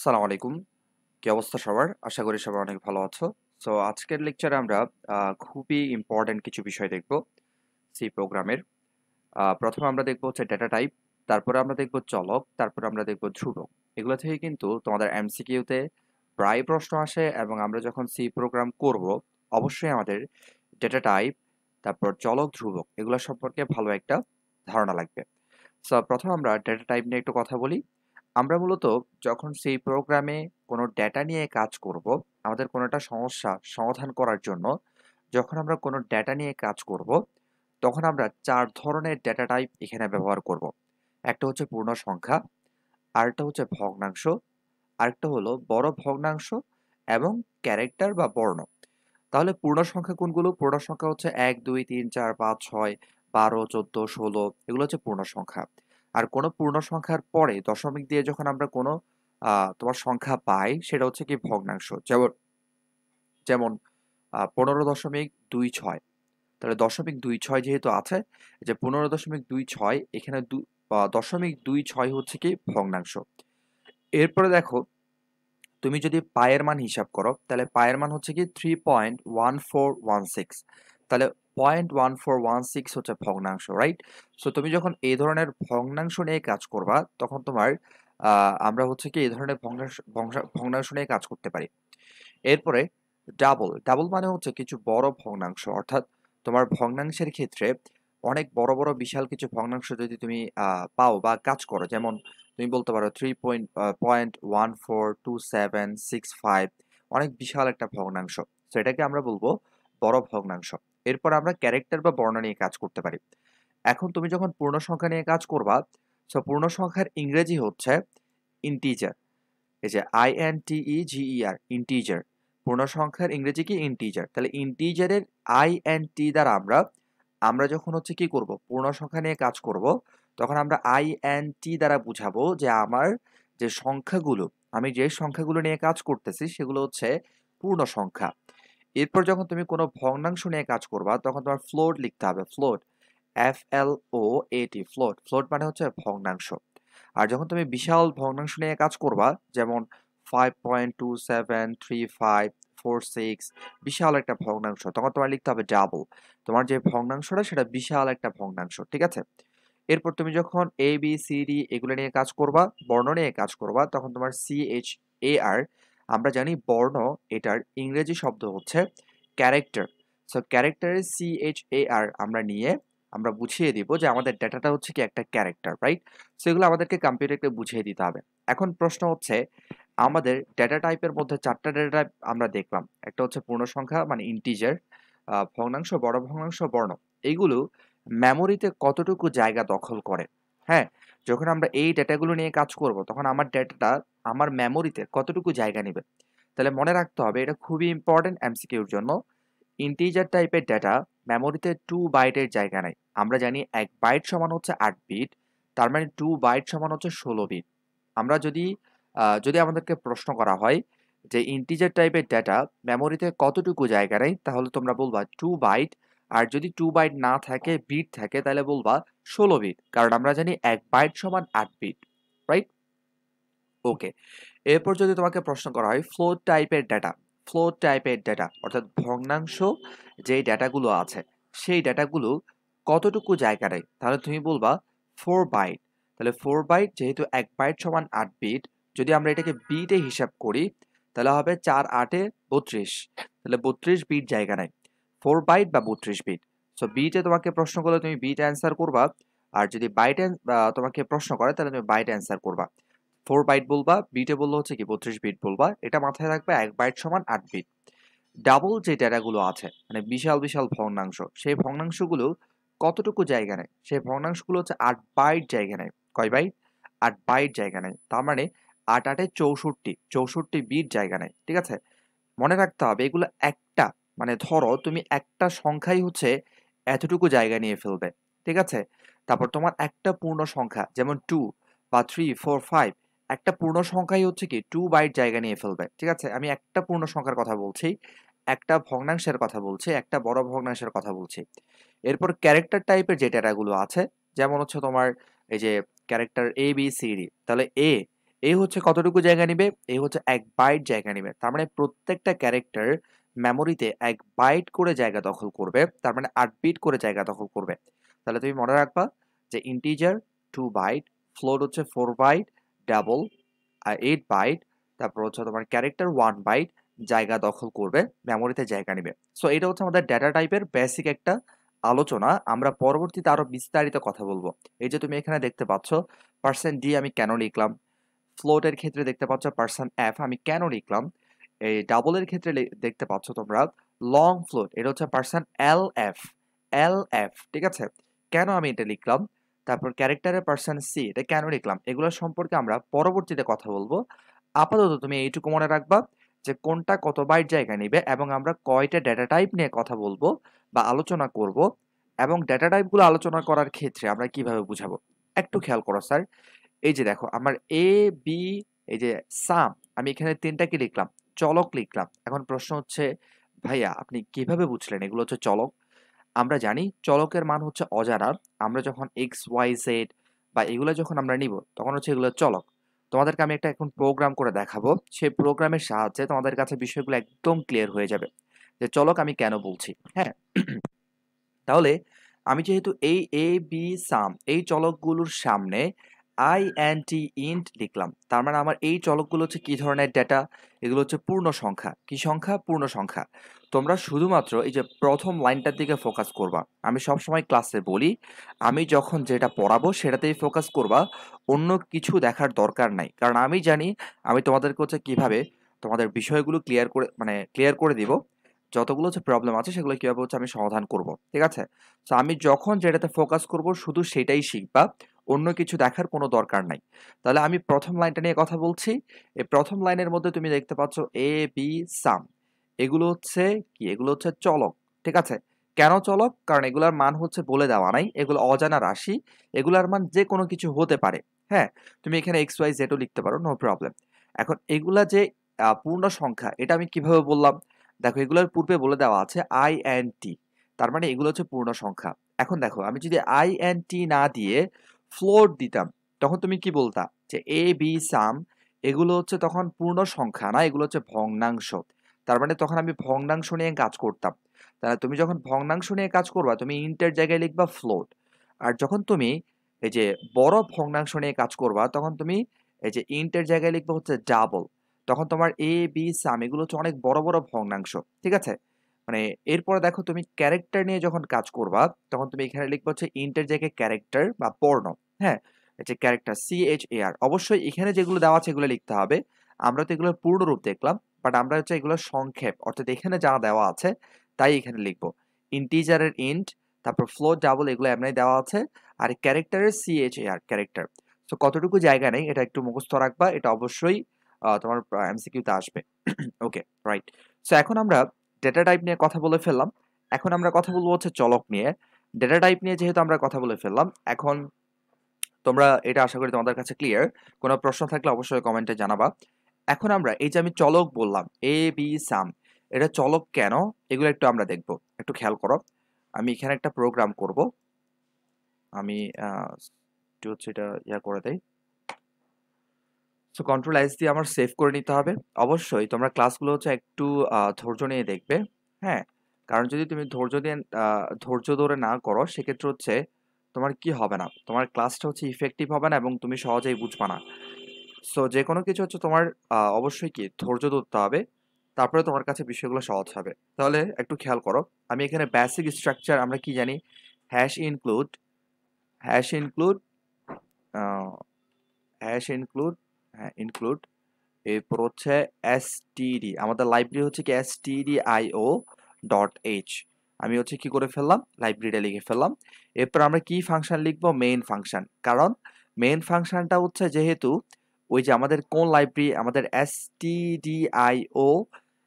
আসসালামু আলাইকুম। কি অবস্থা সবার? আশা করি সবাই অনেক ভালো আছো। সো আজকের লেকচারে আমরা খুবই ইম্পোর্টেন্ট কিছু বিষয় দেখব সি প্রোগ্রামের। প্রথমে আমরা দেখব হচ্ছে ডেটা টাইপ, তারপরে আমরা দেখব চলক, তারপরে আমরা দেখব ধ্রুবক। এগুলো থেকে কিন্তু তোমাদের এমসিকিউতে প্রায় প্রশ্ন আসে এবং আমরা যখন সি প্রোগ্রাম করব অবশ্যই আমাদের ডেটা টাইপ, তারপর চলক, ধ্রুবক এগুলো সম্পর্কে ভালো একটা ধারণা লাগবে। সো প্রথমে আমরা ডেটা টাইপ নিয়ে একটু কথা বলি। আমরা মূলত যখন সেই প্রোগ্রামে কোনো ডেটা নিয়ে কাজ করব, আমাদের কোনো একটা সমস্যা সমাধান করার জন্য যখন আমরা কোনো ডেটা নিয়ে কাজ করব, তখন আমরা ৪ ধরনের ডেটা টাইপ এখানে ব্যবহার করব। একটা হচ্ছে পূর্ণ সংখ্যা, আরেকটা হচ্ছে ভগ্নাংশ, আরেকটা হলো বড় ভগ্নাংশ এবং ক্যারেক্টার বা বর্ণ। তাহলে পূর্ণ সংখ্যা কোনগুলো? পূর্ণ সংখ্যা হচ্ছে ১, ২, ৩, ৪, ৫, ৬, ১২, ১৪, ১৬ এগুলো হচ্ছে পূর্ণ সংখ্যা। আর কোনো পূর্ণ সংখ্যার পরে দশমিক দিয়ে যখন আমরা কোনো তোমার সংখ্যা পাই সেটা হচ্ছে কি ভগ্নাংশ। যেমন যেমন ১৫.26 তাহলে 0.26 যেহেতু আছে, যে 15.26 এখানে দশমিক ২৬ হচ্ছে কি ভগ্নাংশ। এরপরে দেখো, তুমি যদি পায়ের মান হিসাব করো তাহলে পায়ের মান হচ্ছে কি 3.1416, তাহলে 0.1416 হচ্ছে ভগ্নাংশ, রাইট? সো তুমি যখন এই ধরনের ভগ্নাংশ নিয়ে কাজ করবা তখন তোমার আমরা হচ্ছে কি এই ধরনের ভগ্নাংশ নিয়ে কাজ করতে পারি। এরপরে ডাবল ডাবল মানে হচ্ছে কিছু বড় ভগ্নাংশ, অর্থাৎ তোমার ভগ্নাংশের ক্ষেত্রে অনেক বড় বড় বিশাল কিছু ভগ্নাংশ যদি তুমি পাও বা কাজ করো, যেমন তুমি বলতে পারো 3.142765, অনেক বিশাল একটা ভগ্নাংশ, সেটাকে আমরা বলবো বড় ভগ্নাংশ। এরপর আমরা ক্যারেক্টার বা বর্ণ নিয়ে কাজ করতে পারি। এখন তুমি যখন পূর্ণ সংখ্যা নিয়ে কাজ করবা, সো পূর্ণ সংখ্যার ইংরেজি হচ্ছে ইন্টিজার। এই যে INTEGER, ইন্টিজার। পূর্ণ সংখ্যার ইংরেজি কি? ইন্টিজার। তাহলে ইন্টিজারের INT দ্বারা আমরা আমরা যখন হচ্ছে কি করব, পূর্ণ সংখ্যা নিয়ে কাজ করব, তখন আমরা INT দ্বারা বুঝাবো যে আমার যে সংখ্যাগুলো, আমি যে সংখ্যাগুলো নিয়ে কাজ করতেছি সেগুলো হচ্ছে পূর্ণ সংখ্যা। এরপর যখন তুমি কোনো ভগ্নাংশ নিয়ে কাজ করবা তখন তোমার ফ্লোট লিখতে হবে। Float, FLOAT, float. ফ্লোট মানে হচ্ছে ভগ্নাংশ। আর যখন তুমি বিশাল ভগ্নাংশ নিয়ে কাজ করবা, যেমন 5.273546, বিশাল একটা ভগ্নাংশ, তখন তোমার লিখতে হবে ডাবল। তোমার যে ভগ্নাংশটা সেটা বিশাল একটা ভগ্নাংশ, ঠিক আছে? এরপর তুমি যখন ABCD এগুলো নিয়ে কাজ করবা, বর্ণ নিয়ে কাজ করবা, তখন তোমার CHAR, আমরা জানি বর্ণ, এটার ইংরেজি শব্দ হচ্ছে ক্যারেক্টার। সো ক্যারেক্টারের CHAR আমরা নিয়ে আমরা বুঝিয়ে দিব যে আমাদের ডেটাটা হচ্ছে কি একটা ক্যারেক্টার, রাইট? সো এগুলো আমাদেরকে কম্পিউটারকে বুঝিয়ে দিতে হবে। এখন প্রশ্ন হচ্ছে, আমাদের ডেটা টাইপের মধ্যে ৪টা ডেটা টাইপ আমরা দেখলাম। একটা হচ্ছে পূর্ণ সংখ্যা মানে ইন্টিজার, ভগ্নাংশ, বড় ভগ্নাংশ, বর্ণ। এইগুলো মেমোরিতে কতটুকু জায়গা দখল করে? হ্যাঁ, যখন আমরা এই ডেটাগুলো নিয়ে কাজ করব তখন আমার ডেটাটা আমার মেমোরিতে কতটুকু জায়গা নেবে? তাহলে মনে রাখতে হবে, এটা খুবই ইম্পর্টেন্ট এমসিকিউর জন্য। ইন্টিজার টাইপের ডেটা মেমোরিতে 2 বাইটের জায়গা নেয়। আমরা জানি 1 বাইট সমান হচ্ছে 8 বিট, তার মানে 2 বাইট সমান হচ্ছে 16 বিট। আমরা যদি আমাদেরকে প্রশ্ন করা হয় যে ইন্টিজার টাইপের ডেটা মেমোরিতে কতটুকু জায়গা নেয়, তাহলে তোমরা বলবা 2 বাইট। আর যদি 2 বাইট না থাকে, বিট থাকে, তাহলে বলবা 16 বিট। কারণ আমরা জানি 1 বাইট সমান 8 বিট, রাইট? ওকে। এরপর যদি তোমাকে প্রশ্ন করা হয় ফ্লোট টাইপের ডেটা, ফ্লোট টাইপের ডেটা অর্থাৎ ভগ্নাংশ যেই ডেটাগুলো আছে সেই ডেটাগুলো কতটুকু জায়গা নেয়, তাহলে তুমি বলবা 4 বাইট। তাহলে 4 বাইট যেহেতু 1 বাইট সমান 8 বিট, যদি আমরা এটাকে বিটে হিসাব করি তাহলে হবে 4 8 32, তাহলে 32 বিট জায়গা নেয়। 4 বাইট বা 32 বিট। সো বিটে তোমাকে প্রশ্ন করলে তুমি বিট অ্যান্সার করবা, আর যদি বাইট তোমাকে প্রশ্ন করে তাহলে তুমি বাইট অ্যান্সার করবা। 4 বাইট বলবা, বিটে বললে হচ্ছে কি 32 বিট বলবা। এটা মাথায় রাখবে, 1 বাইট সমান 8 বিট। ডাবল যে ডেটাগুলো আছে মানে বিশাল বিশাল ভগ্নাংশ, সেই ভগ্নাংশগুলো কতটুকু জায়গা নেয়? সেই ভগ্নাংশগুলো হচ্ছে 8 বাইট জায়গা নেয়। কয় বাইট? 8 বাইট জায়গা নেয়। তার মানে 8 8 এ 64 বিট জায়গা নেয়, ঠিক আছে? মনে রাখতে হবে এগুলো একটা, মানে ধরো তুমি একটা সংখ্যাই হচ্ছে এতটুকু জায়গা নিয়ে ফেলবে, ঠিক আছে? তারপর তোমার একটা পূর্ণ সংখ্যা যেমন 2 বা 3 4 5, একটা পূর্ণ সংখ্যাই হচ্ছে কি 2 বাইট জায়গা নিয়ে ফেলবে, ঠিক আছে? আমি একটা পূর্ণ সংখ্যার কথা বলছি, একটা ভগ্নাংশের কথা বলছি, একটা বড় ভগ্নাংশের কথা বলছি। এরপর ক্যারেক্টার টাইপের যে ডেটাগুলো আছে, যেমন হচ্ছে তোমার এই যে ক্যারেক্টার ABCD, তাহলে এই হচ্ছে কতটুকু জায়গা নিবে? এই হচ্ছে 1 বাইট জায়গা নিবে। তার মানে প্রত্যেকটা ক্যারেক্টার মেমোরিতে 1 বাইট করে জায়গা দখল করবে। তার মানে 8 বিট করে জায়গা দখল করবে। তাহলে তুমি মনে রাখবা যে ইন্টিজার 2 বাইট, ফ্লোট হচ্ছে 4 বাইট, ডাবল 8 বাইট, তারপর হচ্ছে তোমার ক্যারেক্টার 1 বাইট জায়গা দখল করবে, মেমোরিতে জায়গা নিবে। সো এটা হচ্ছে আমাদের ডেটা টাইপের বেসিক একটা আলোচনা। আমরা পরবর্তীতে আরো বিস্তারিত কথা বলবো। এই যে তুমি এখানে দেখতে পাচ্ছ %d আমি কেন লিখলাম? ফ্লোটের ক্ষেত্রে দেখতে পাচ্ছ %f আমি কেন লিখলাম? এই ডাবলের ক্ষেত্রে দেখতে পাচ্ছ তোমরা লং ফ্লোট, এটা হচ্ছে %lf, lf, ঠিক আছে? কেন আমি এটা লিখলাম? তারপর ক্যারেক্টারের %c এটা কেন লিখলাম? এগুলো সম্পর্কে আমরা পরবর্তীতে কথা বলবো। আপাতত তুমি এইটুকু মনে রাখবা যে কোনটা কত বাইট জায়গা নিবে এবং আমরা কয়টা ডেটা টাইপ নিয়ে কথা বলবো বা আলোচনা করব এবং ডেটা টাইপগুলো আলোচনা করার ক্ষেত্রে আমরা কিভাবে বুঝাবো। একটু খেয়াল করো স্যার। এই যে দেখো আমার এ, বি, এই যে সাম, আমি এখানে ৩ টা কি লিখলাম? চলক লিখলাম। এখন প্রশ্ন হচ্ছে, ভাইয়া আপনি কিভাবে বুঝলেন এগুলো হচ্ছে চলক? আমরা জানি চলকের মান হচ্ছে অজানা। আমরা যখন এক্স, ওয়াই, জেড বা এগুলো যখন আমরা নিব তখন হচ্ছে এগুলো চলক। তোমাদেরকে আমি একটা এখন প্রোগ্রাম করে দেখাবো। সেই প্রোগ্রামের সাহায্যে তোমাদের কাছে বিষয়গুলো একদম ক্লিয়ার হয়ে যাবে যে চলক আমি কেন বলছি। হ্যাঁ? তাহলে আমি যেহেতু এই এ, বি, সাম এই চলকগুলোর সামনে int int লিখলাম। তার মানে আমার এই চলকগুলো হচ্ছে কি ধরনের ডেটা? এগুলো হচ্ছে পূর্ণ সংখ্যা। কি সংখ্যা? পূর্ণ সংখ্যা। তোমরা শুধুমাত্র এই যে প্রথম লাইনটার দিকে ফোকাস করবা। আমি সবসময় ক্লাসে বলি, আমি যখন যেটা পড়াবো সেটাতেই ফোকাস করবা। অন্য কিছু দেখার দরকার নাই। কারণ আমি জানি আমি তোমাদেরকে হচ্ছে কিভাবে তোমাদের বিষয়গুলো ক্লিয়ার করে দিব। যতগুলো হচ্ছে প্রবলেম আছে সেগুলো কিভাবে হচ্ছে আমি সমাধান করব। ঠিক আছে? সো আমি যখন যেটাতে ফোকাস করব শুধু সেটাই শিখবা। অন্য কিছু দেখার কোনো দরকার নাই। তাহলে আমি ১ম লাইনটা নিয়ে কথা বলছি। এই ১ম লাইনের মধ্যে তুমি দেখতে পাচ্ছ এ, বি, সাম। এগুলো হচ্ছে কি? এগুলো হচ্ছে চলক। ঠিক আছে? কেন চলক? কারণ এগুলার মান হচ্ছে বলে দেওয়া নাই। এগুলো অজানা রাশি। এগুলার মান যেকোনো কিছু হতে পারে। হ্যাঁ? তুমি এখানে এক্স, ওয়াই, জেড ও লিখতে পারো, নো প্রবলেম। এখন এগুলা যে পূর্ণ সংখ্যা এটা আমি কিভাবে বললাম? দেখো এগুলোর পূর্বে বলে দেওয়া আছে INT। তার মানে এগুলো হচ্ছে পূর্ণ সংখ্যা। এখন দেখো আমি যদি INT না দিয়ে ফ্লোট দিতাম তখন তুমি কি বলতা? যে A, B, সাম এগুলো হচ্ছে তখন পূর্ণ সংখ্যা না, এগুলো হচ্ছে ভগ্নাংশ। তার মানে তখন আমি ভগ্নাংশ নিয়ে কাজ করতাম। তাহলে তুমি যখন ভগ্নাংশ নিয়ে কাজ করবা তুমি ইন্টের জায়গায় লিখবা ফ্লোট। আর যখন তুমি এই যে বড় ভগ্নাংশ নিয়ে কাজ করবা তখন তুমি এই যে ইন্টের জায়গায় লিখবা হচ্ছে ডাবল। তখন তোমার এ, বি, সাম এগুলো হচ্ছে অনেক বড়, বড় ভগ্নাংশ। ঠিক আছে? মানে এরপরে দেখো তুমি ক্যারেক্টার নিয়ে যখন কাজ করবা তখন তুমি এখানে লিখবা হচ্ছে ইন্টের জায়গায় ক্যারেক্টার বা বর্ণ। হ্যাঁ? এই যে ক্যারেক্টার CHAR অবশ্যই এখানে যেগুলো দেওয়া আছে এগুলো লিখতে হবে। আমরা তো এগুলোর পূর্ণরূপ দেখলাম। বাট আমরা হচ্ছে এগুলোর সংক্ষেপ অর্থাৎ এখানে যা দেওয়া আছে তাই এখানে লিখবো। ইন্টিজারের ইন্ট, তারপর ফ্লোট, ডাবল এগুলো এমনি দেওয়া আছে। আর ক্যারেক্টারের CHAR ক্যারেক্টার। সো কতটুকু জায়গা নেই এটা একটু মুখস্থ রাখবা। এটা অবশ্যই তোমার এমসিকিউতে আসবে। ওকে, রাইট। সো এখন আমরা ডেটা টাইপ নিয়ে কথা বলে ফেললাম। এখন আমরা কথা বলবো হচ্ছে চলক নিয়ে। ডেটা টাইপ নিয়ে যেহেতু আমরা কথা বলে ফেললাম, এখন তোমরা এটা আশা করি তোমাদের কাছে ক্লিয়ার। কোনো প্রশ্ন থাকলে অবশ্যই কমেন্টে জানাবা। এখন আমরা এই যে আমি চলক বললাম এ, বি, সাম এটা চলক কেন? এগুলো একটু আমরা দেখব। একটু খেয়াল করো। আমি এখানে একটা প্রোগ্রাম করব। আমি একটু হচ্ছে এটা করে দেই। সো কন্ট্রোল এস দিয়ে আমার সেভ করে নিতে হবে। অবশ্যই তোমরা ক্লাসগুলো হচ্ছে একটু ধৈর্য নিয়ে দেখবে। হ্যাঁ? কারণ যদি তুমি ধৈর্য ধরে না করো সেক্ষেত্রে হচ্ছে তোমার কি হবে না? তোমার ক্লাসটা হচ্ছে ইফেক্টিভ হবে না এবং তুমি সহজেই বুঝবা না। সো যেকোনো কিছু হচ্ছে তোমার অবশ্যই কি ধৈর্য ধরতে হবে। তারপরে তোমার কাছে বিষয়গুলো সহজ হবে। তাহলে একটু খেয়াল করো। আমি এখানে বেসিক স্ট্রাকচার আমরা কি জানি? হ্যাশ ইনক্লুড, হ্যাশ ইনক্লুড, আ হ্যাশ ইনক্লুড, হ্যাঁ, ইনক্লুড এরপর হচ্ছে std আমাদের লাইব্রেরি হচ্ছে কি stdio.h আমি হচ্ছে কি করে ফেললাম লাইব্রেরিটা লিখে ফেললাম। এরপর আমরা কি ফাংশন লিখবো? Main function. কারণ মেইন ফাংশনটা হচ্ছে যেহেতু ওই যে আমাদের কোন লাইব্রেরি আমাদের stdio